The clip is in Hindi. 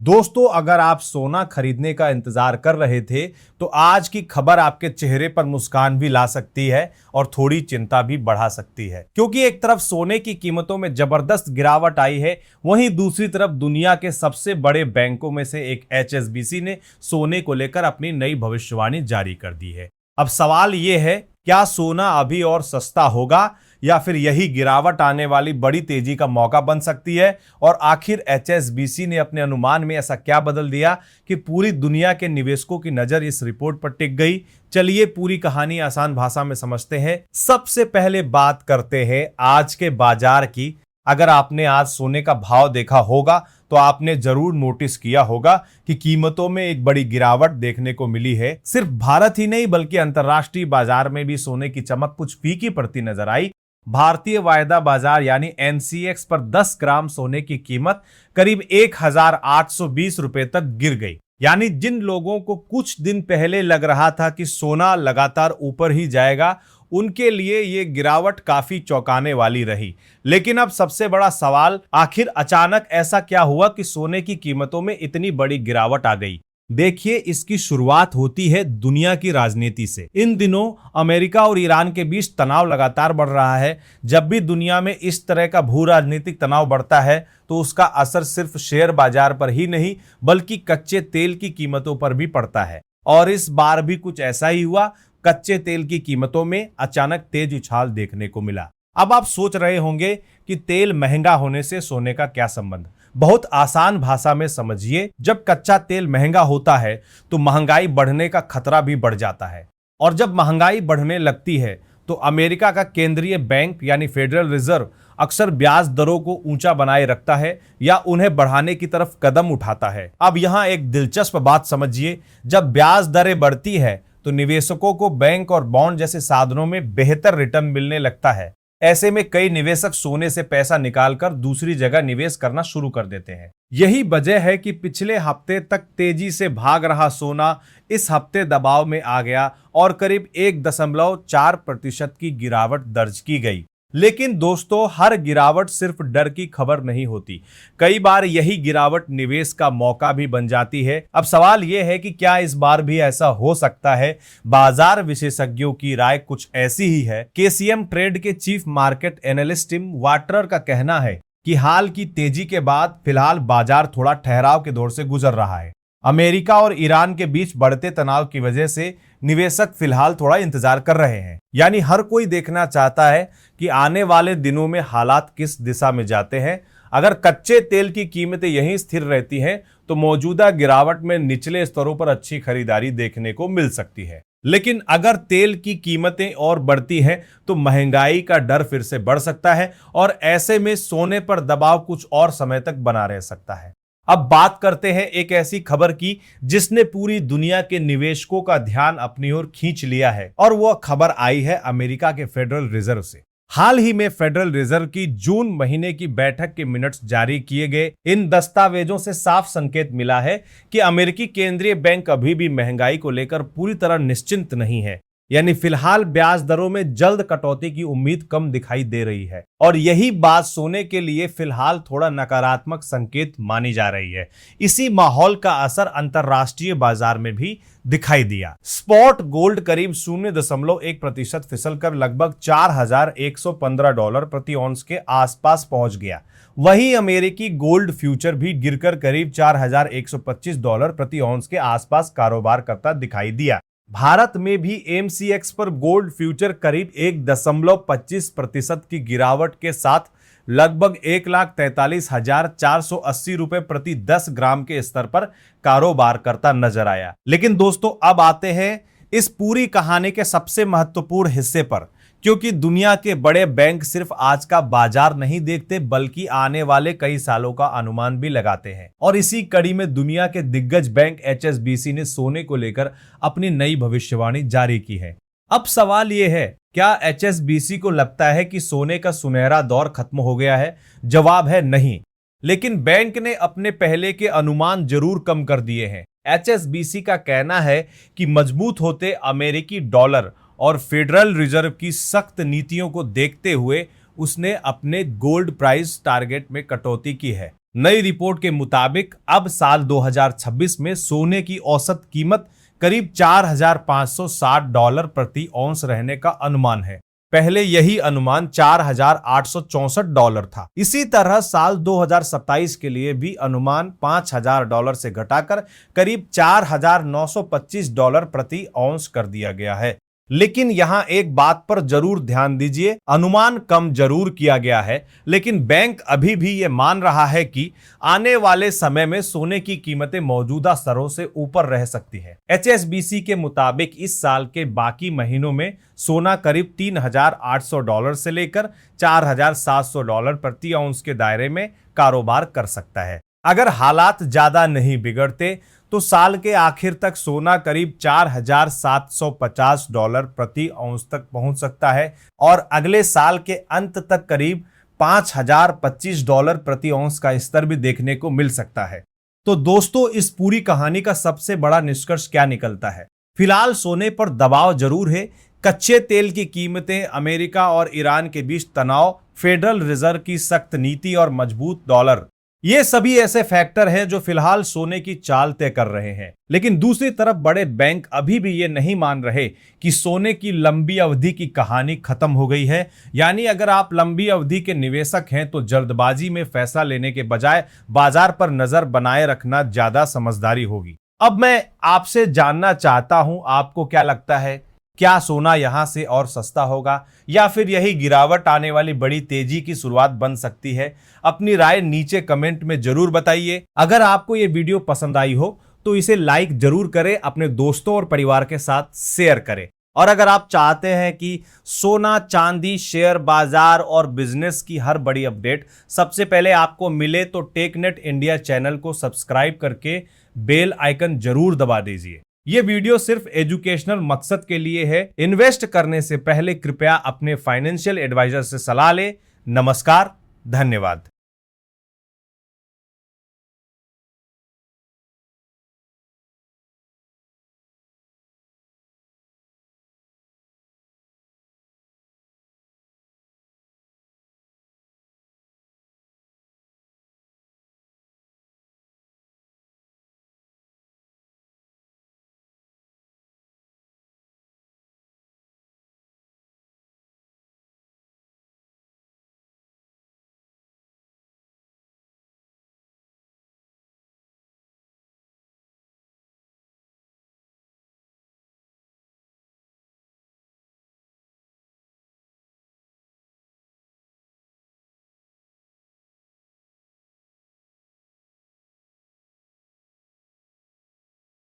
दोस्तों, अगर आप सोना खरीदने का इंतजार कर रहे थे तो आज की खबर आपके चेहरे पर मुस्कान भी ला सकती है और थोड़ी चिंता भी बढ़ा सकती है, क्योंकि एक तरफ सोने की कीमतों में जबरदस्त गिरावट आई है, वहीं दूसरी तरफ दुनिया के सबसे बड़े बैंकों में से एक एचएसबीसी ने सोने को लेकर अपनी नई भविष्यवाणी जारी कर दी है। अब सवाल यह है, क्या सोना अभी और सस्ता होगा या फिर यही गिरावट आने वाली बड़ी तेजी का मौका बन सकती है? और आखिर एचएसबीसी ने अपने अनुमान में ऐसा क्या बदल दिया कि पूरी दुनिया के निवेशकों की नजर इस रिपोर्ट पर टिक गई? चलिए पूरी कहानी आसान भाषा में समझते हैं। सबसे पहले बात करते हैं आज के बाजार की। अगर आपने आज सोने का भाव देखा होगा तो आपने जरूर नोटिस किया होगा कि कीमतों में एक बड़ी गिरावट देखने को मिली है। सिर्फ भारत ही नहीं बल्कि अंतर्राष्ट्रीय बाजार में भी सोने की चमक कुछ फीकी पड़ती नजर आई। भारतीय वायदा बाजार यानी एनसीएक्स पर 10 ग्राम सोने की कीमत करीब 1820 रुपए तक गिर गई। यानी जिन लोगों को कुछ दिन पहले लग रहा था कि सोना लगातार ऊपर ही जाएगा, उनके लिए ये गिरावट काफी चौंकाने वाली रही। लेकिन अब सबसे बड़ा सवाल, आखिर अचानक ऐसा क्या हुआ कि सोने की कीमतों में इतनी बड़ी गिरावट आ गई? देखिए, इसकी शुरुआत होती है दुनिया की राजनीति से। इन दिनों अमेरिका और ईरान के बीच तनाव लगातार बढ़ रहा है। जब भी दुनिया में इस तरह का भू राजनीतिक तनाव बढ़ता है तो उसका असर सिर्फ शेयर बाजार पर ही नहीं बल्कि कच्चे तेल की कीमतों पर भी पड़ता है। और इस बार भी कुछ ऐसा ही हुआ। कच्चे तेल की कीमतों में अचानक तेज उछाल देखने को मिला। अब आप सोच रहे होंगे कि तेल महंगा होने से सोने का क्या संबंध? बहुत आसान भाषा में समझिए, जब कच्चा तेल महंगा होता है तो महंगाई बढ़ने का खतरा भी बढ़ जाता है। और जब महंगाई बढ़ने लगती है तो अमेरिका का केंद्रीय बैंक यानी फेडरल रिजर्व अक्सर ब्याज दरों को ऊंचा बनाए रखता है या उन्हें बढ़ाने की तरफ कदम उठाता है। अब यहाँ एक दिलचस्प बात समझिए, जब ब्याज दरें बढ़ती है तो निवेशकों को बैंक और बॉन्ड जैसे साधनों में बेहतर रिटर्न मिलने लगता है। ऐसे में कई निवेशक सोने से पैसा निकालकर दूसरी जगह निवेश करना शुरू कर देते हैं। यही वजह है कि पिछले हफ्ते तक तेजी से भाग रहा सोना इस हफ्ते दबाव में आ गया और करीब 1.4% की गिरावट दर्ज की गई। लेकिन दोस्तों, हर गिरावट सिर्फ डर की खबर नहीं होती। कई बार यही गिरावट निवेश का मौका भी बन जाती है। अब सवाल यह है कि क्या इस बार भी ऐसा हो सकता है? बाजार विशेषज्ञों की राय कुछ ऐसी ही है। केसीएम ट्रेड के चीफ मार्केट एनालिस्ट टिम वाटरर का कहना है कि हाल की तेजी के बाद फिलहाल बाजार थोड़ा ठहराव के दौर से गुजर रहा है। अमेरिका और ईरान के बीच बढ़ते तनाव की वजह से निवेशक फिलहाल थोड़ा इंतजार कर रहे हैं। यानी हर कोई देखना चाहता है कि आने वाले दिनों में हालात किस दिशा में जाते हैं। अगर कच्चे तेल की कीमतें यहीं स्थिर रहती हैं तो मौजूदा गिरावट में निचले स्तरों पर अच्छी खरीदारी देखने को मिल सकती है। लेकिन अगर तेल की कीमतें और बढ़ती हैं तो महंगाई का डर फिर से बढ़ सकता है और ऐसे में सोने पर दबाव कुछ और समय तक बना रह सकता है। अब बात करते हैं एक ऐसी खबर की जिसने पूरी दुनिया के निवेशकों का ध्यान अपनी ओर खींच लिया है, और वह खबर आई है अमेरिका के फेडरल रिजर्व से। हाल ही में फेडरल रिजर्व की जून महीने की बैठक के मिनट्स जारी किए गए। इन दस्तावेजों से साफ संकेत मिला है कि अमेरिकी केंद्रीय बैंक अभी भी महंगाई को लेकर पूरी तरह निश्चिंत नहीं है। यानी फिलहाल ब्याज दरों में जल्द कटौती की उम्मीद कम दिखाई दे रही है, और यही बात सोने के लिए फिलहाल थोड़ा नकारात्मक संकेत मानी जा रही है। इसी माहौल का असर अंतरराष्ट्रीय बाजार में भी दिखाई दिया। स्पॉट गोल्ड करीब 0.1% फिसलकर लगभग $4,115 प्रति ऑन्स के आसपास पहुंच गया। वहीं अमेरिकी गोल्ड फ्यूचर भी गिरकर करीब $4,125 प्रति ऑन्स के आसपास कारोबार करता दिखाई दिया। भारत में भी एमसीएक्स पर गोल्ड फ्यूचर करीब 1.25% की गिरावट के साथ लगभग 1,43,480 रुपए प्रति 10 ग्राम के स्तर पर कारोबार करता नजर आया। लेकिन दोस्तों, अब आते हैं इस पूरी कहानी के सबसे महत्वपूर्ण हिस्से पर, क्योंकि दुनिया के बड़े बैंक सिर्फ आज का बाजार नहीं देखते बल्कि आने वाले कई सालों का अनुमान भी लगाते हैं। और इसी कड़ी में दुनिया के दिग्गज बैंक एचएसबीसी ने सोने को लेकर अपनी नई भविष्यवाणी जारी की है। अब सवाल यह है, क्या एचएसबीसी को लगता है कि सोने का सुनहरा दौर खत्म हो गया है? जवाब है नहीं। लेकिन बैंक ने अपने पहले के अनुमान जरूर कम कर दिए हैं। एचएसबीसी का कहना है कि मजबूत होते अमेरिकी डॉलर और फेडरल रिजर्व की सख्त नीतियों को देखते हुए उसने अपने गोल्ड प्राइस टारगेट में कटौती की है। नई रिपोर्ट के मुताबिक अब साल 2026 में सोने की औसत कीमत करीब $4,560 प्रति औंस रहने का अनुमान है। पहले यही अनुमान $4,864 था। इसी तरह साल 2027 के लिए भी अनुमान $5,000 से घटाकर करीब $4,925 प्रति औंस कर दिया गया है। लेकिन यहां एक बात पर जरूर ध्यान दीजिए, अनुमान कम जरूर किया गया है, लेकिन बैंक अभी भी ये मान रहा है कि आने वाले समय में सोने की कीमतें मौजूदा स्तरों से ऊपर रह सकती है। HSBC के मुताबिक इस साल के बाकी महीनों में सोना करीब $3,800 से लेकर $4,700 प्रति औंस के दायरे में कारोबार कर सकता है। अगर हालात ज्यादा नहीं बिगड़ते तो साल के आखिर तक सोना करीब $4,750 प्रति औंस तक पहुंच सकता है और अगले साल के अंत तक करीब $5,025 प्रति औंस का स्तर भी देखने को मिल सकता है। तो दोस्तों, इस पूरी कहानी का सबसे बड़ा निष्कर्ष क्या निकलता है? फिलहाल सोने पर दबाव जरूर है। कच्चे तेल की कीमतें, अमेरिका और ईरान के बीच तनाव, फेडरल रिजर्व की सख्त नीति और मजबूत डॉलर, ये सभी ऐसे फैक्टर हैं जो फिलहाल सोने की चाल तय कर रहे हैं। लेकिन दूसरी तरफ बड़े बैंक अभी भी ये नहीं मान रहे कि सोने की लंबी अवधि की कहानी खत्म हो गई है। यानी अगर आप लंबी अवधि के निवेशक हैं तो जल्दबाजी में फैसला लेने के बजाय बाजार पर नजर बनाए रखना ज्यादा समझदारी होगी। अब मैं आपसे जानना चाहता हूं, आपको क्या लगता है? क्या सोना यहां से और सस्ता होगा या फिर यही गिरावट आने वाली बड़ी तेजी की शुरुआत बन सकती है? अपनी राय नीचे कमेंट में जरूर बताइए। अगर आपको ये वीडियो पसंद आई हो तो इसे लाइक जरूर करें, अपने दोस्तों और परिवार के साथ शेयर करें। और अगर आप चाहते हैं कि सोना, चांदी, शेयर बाजार और बिजनेस की हर बड़ी अपडेट सबसे पहले आपको मिले तो टेकनेट इंडिया चैनल को सब्सक्राइब करके बेल आइकन जरूर दबा दीजिए। ये वीडियो सिर्फ एजुकेशनल मकसद के लिए है। इन्वेस्ट करने से पहले कृपया अपने फाइनेंशियल एडवाइजर से सलाह लें। नमस्कार, धन्यवाद।